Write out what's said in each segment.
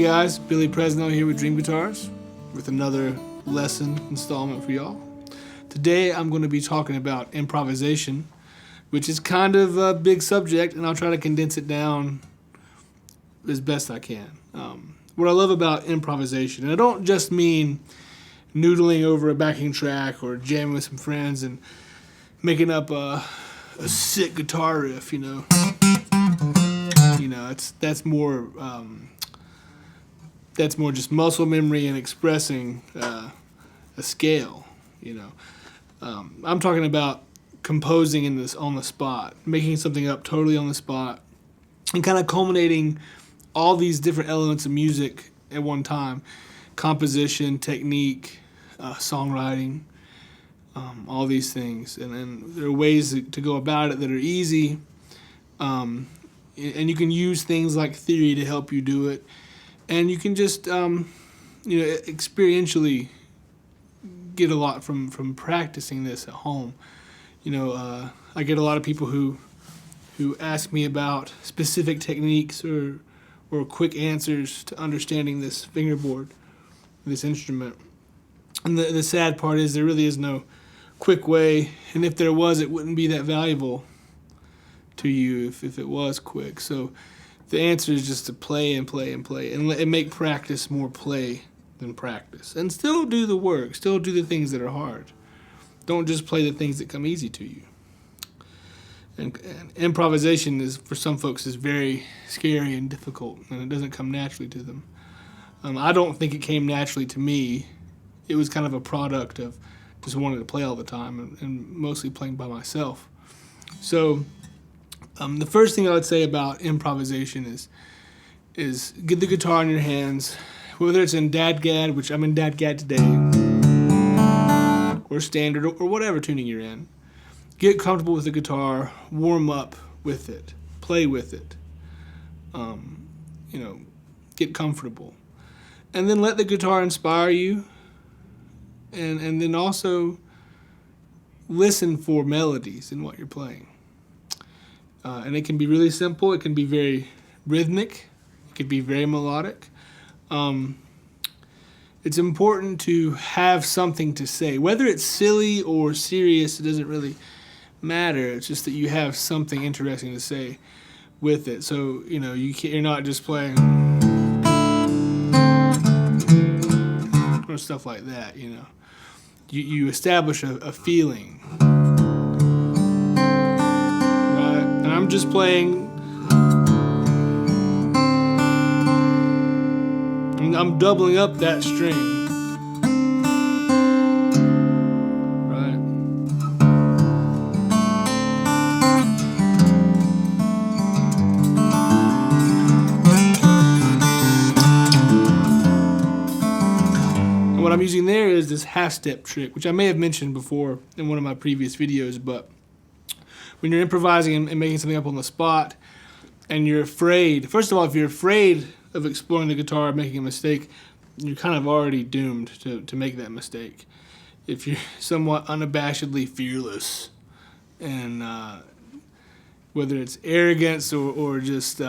guys, Billy Presnell here with Dream Guitars with another lesson installment for y'all. Today I'm going to be talking about improvisation, which is kind of a big subject, and I'll try to condense it down as best I can. What I love about improvisation, and I don't just mean noodling over a backing track or jamming with some friends and making up a sick guitar riff, that's more just muscle memory and expressing a scale. I'm talking about composing on the spot, making something up totally on the spot, and kind of culminating all these different elements of music at one time: composition, technique, songwriting, all these things. And then there are ways to go about it that are easy, and you can use things like theory to help you do it. And you can just, experientially get a lot from practicing this at home. I get a lot of people who ask me about specific techniques or quick answers to understanding this fingerboard, this instrument. And the sad part is there really is no quick way, and if there was, it wouldn't be that valuable to you if it was quick. So the answer is just to play and play and play, and make practice more play than practice. And still do the work, still do the things that are hard. Don't just play the things that come easy to you. And improvisation for some folks is very scary and difficult, and it doesn't come naturally to them. I don't think it came naturally to me. It was kind of a product of just wanting to play all the time and mostly playing by myself. So the first thing I would say about improvisation is get the guitar in your hands, whether it's in DADGAD, which I'm in DADGAD today, or standard, or whatever tuning you're in. Get comfortable with the guitar, warm up with it, play with it, get comfortable. And then let the guitar inspire you, and then also listen for melodies in what you're playing. And it can be really simple, it can be very rhythmic, it could be very melodic. It's important to have something to say. Whether it's silly or serious, it doesn't really matter. It's just that you have something interesting to say with it. So, you're not just playing or stuff like that, You establish a feeling. Right? And I'm just playing. I'm doubling up that string. What I'm using there is this half-step trick, which I may have mentioned before in one of my previous videos, but when you're improvising and making something up on the spot, and you're afraid, first of all, if you're afraid of exploring the guitar and making a mistake, you're kind of already doomed to make that mistake. If you're somewhat unabashedly fearless, and whether it's arrogance or just,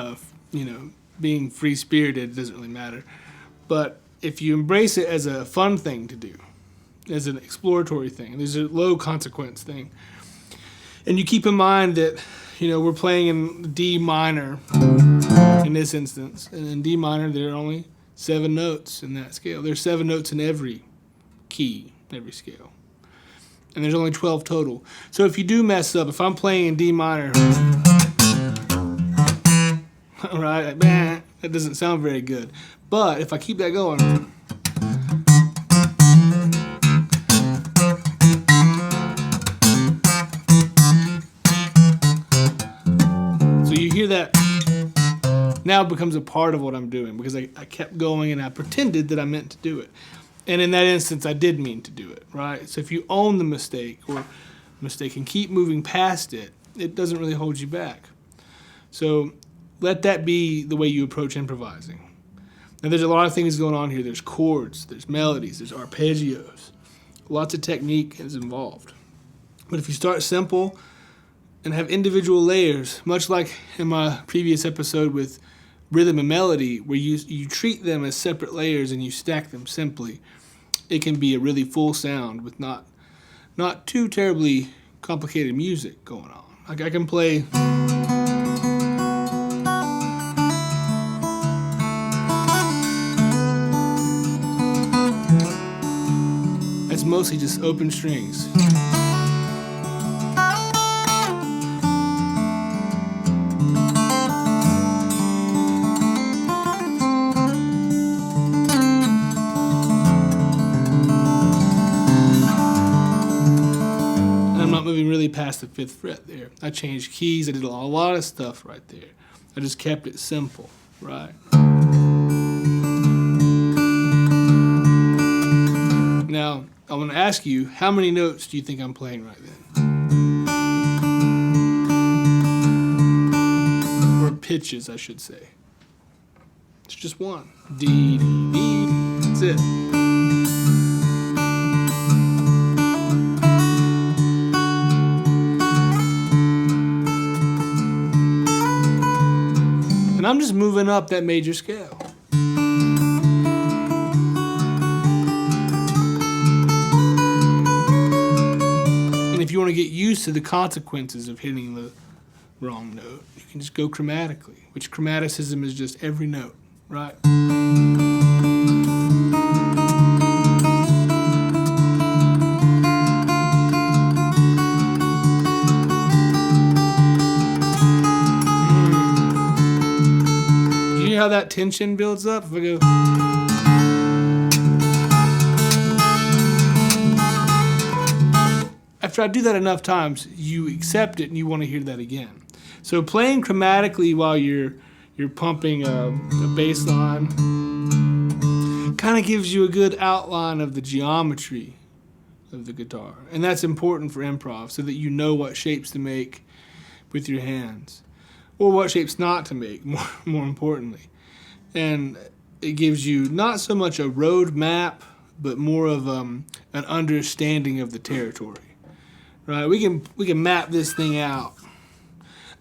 being free-spirited, it doesn't really matter. But if you embrace it as a fun thing to do, as an exploratory thing, there's a low consequence thing, and you keep in mind that, we're playing in D minor in this instance, and in D minor there are only 7 notes in that scale. There's 7 notes in every key, every scale, and there's only 12 total. So if you do mess up, if I'm playing in D minor, right, that doesn't sound very good. But if I keep that going, so you hear that now it becomes a part of what I'm doing, because I kept going and I pretended that I meant to do it. And in that instance, I did mean to do it, right? So if you own the mistake and keep moving past it, it doesn't really hold you back. So let that be the way you approach improvising. Now, there's a lot of things going on here. There's chords, there's melodies, there's arpeggios. Lots of technique is involved. But if you start simple and have individual layers, much like in my previous episode with rhythm and melody, where you treat them as separate layers and you stack them simply, it can be a really full sound with not too terribly complicated music going on. Like I can play. It's mostly just open strings. And I'm not moving really past the 5th fret there. I changed keys. I did a lot of stuff right there. I just kept it simple, right? Now, I want to ask you, how many notes do you think I'm playing right then? Or pitches, I should say. It's just one. D, D, D. That's it. And I'm just moving up that major scale. If you want to get used to the consequences of hitting the wrong note, you can just go chromatically, which chromaticism is just every note, right? Do you hear how that tension builds up? If I go... After I do that enough times, you accept it and you want to hear that again. So playing chromatically while you're pumping a bass line kind of gives you a good outline of the geometry of the guitar. And that's important for improv, so that you know what shapes to make with your hands, or what shapes not to make, more importantly. And it gives you not so much a road map, but more of an understanding of the territory. Right, we can map this thing out.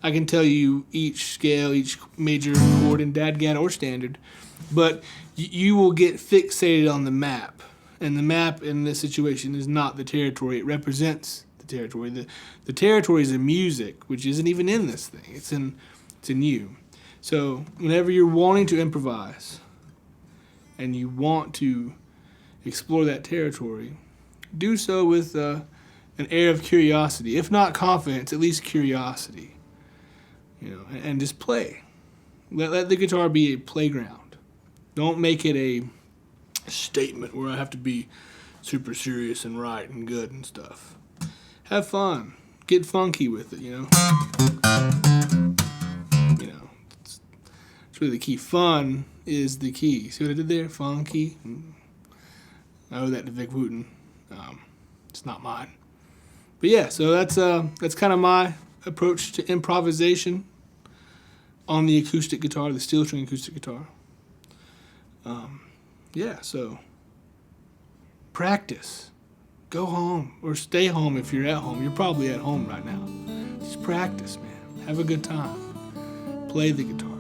I can tell you each scale, each major chord in dadgad or standard, but you will get fixated on the map. And the map in this situation is not the territory. It represents the territory. The territory is in music, which isn't even in this thing. It's in you. So whenever you're wanting to improvise and you want to explore that territory, do so with an air of curiosity, if not confidence, at least curiosity, and just play. Let the guitar be a playground. Don't make it a statement where I have to be super serious and right and good and stuff. Have fun. Get funky with it, It's really the key. Fun is the key. See what I did there? Funky. I owe that to Vic Wooten. It's not mine. But yeah, so that's kind of my approach to improvisation on the acoustic guitar, the steel string acoustic guitar. So practice. Go home or stay home if you're at home. You're probably at home right now. Just practice, man. Have a good time. Play the guitar.